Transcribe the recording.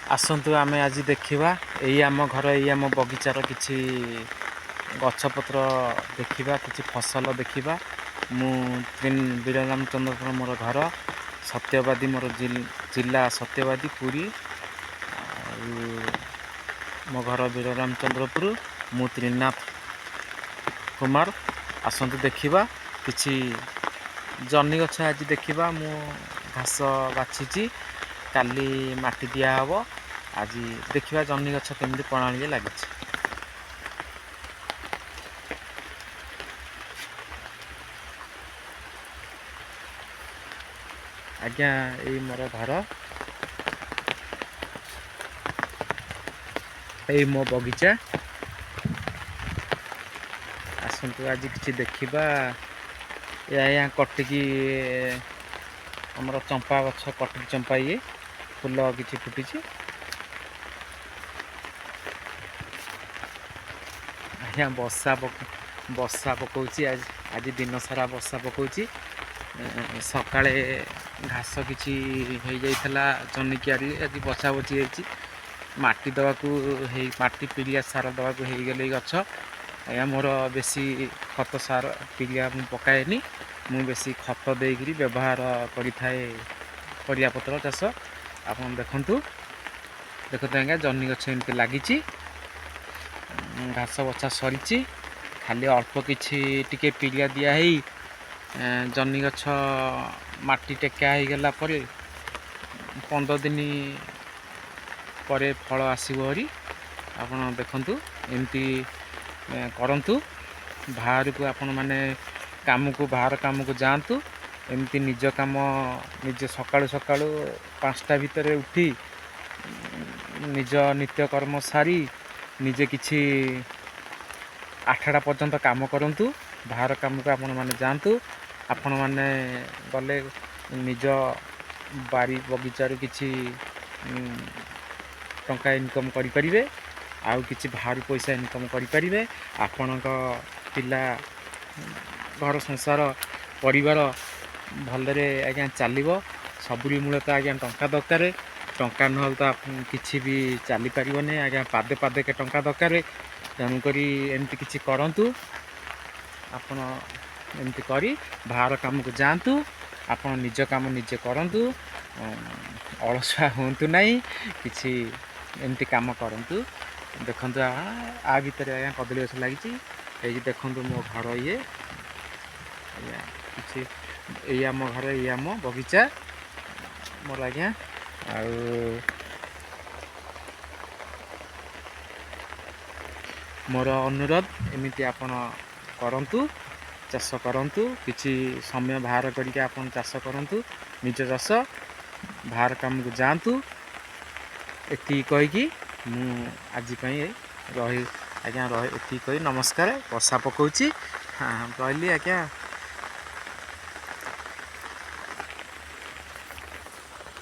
आसतु आमे आज देखा यही आम घर यही आम बगीचार कि गछपत्र देखा कि फसल देखा मु वीररामचंद्रपुर मोर घर सत्यवादी मोर जिला सत्यवादी पुरी मो घर वीररामचंद्रपुर मु त्रिनाथ कुमार आसतु देखा कि जन्नी गछ आज देखा मु घास बाछी काली माटी दिया हब आज देखा जन्नी गछ केमती प्रणाली लगी। आज्ञा यही मोर घर यही मो बगीचा आसतु आज कि देखा या कटिकी आमर चंपा गछ कटिकी चंपा ये फूल किसी फुटी आज्ञा बर्षा पकाउची आज दिन सारा बर्षा पकाउची सकाळे घास किसी हो जाइला जनिकियारी आज बचा बची जाइए माटी दवाकू माटी पिड़िया सार दवाकू हो गले गछ आज्ञा मोर बेसी खत सार पिड़िया पकाएनी मु बेसी खत देकरी व्यवहार करें परिया पत्र चाष आप देखु आज्ञा जन्नी गछ एमती लगी घास बछा सरी खाली अल्प किछि टिके पिड़िया दिया जन्नी गछ माटी टेका हो गला 15 दिन पर फल आसबरी आप देखु एमती करंतु बाहर को आपण माने काम को बाहर काम को जातु एमती निज काम निज सकाळु सकाळु 5टा भितर उठी निज नित्यकर्म सारी निजे किछि 8टा पर्यंत काम करंतु बाहर काम को आपण माने जातु आपण माने गले निज बारी बगीचारू किछि टंका इनकम करि परिबे आउ किछि बाहर पैसा इनकम करि परिबे आपणक पिला घर संसार परिवार भलरे आज्ञा चलिबो सबुरी मूल तो आज्ञा टंका दरकार टंका न तो किछि भी चली परिबने आज्ञा पादे पादे के टंका दरकार तेणुकरी एमती किछि करंतु आपण एमती करी बाहर काम को जातु आपण निज काम निजे करंतु अलसुआ होंतु नहीं किछि एमती काम करंतु देखंतु आ भीतर आज्ञा कदली गछ लगी ये देखंतु मो घर ये किछि ये आम घर ये आम बगीचा मोर आज्ञा मोर अनुरोध एमती आपण करंतु चाष करंतु किछि समय बाहर करके आपण चाष करंतु निज चाष बाहर काम को जातु एति कहीकि मु आज रही आज्ञा एति कही नमस्कार वर्षा पकाउची रही आज्ञा।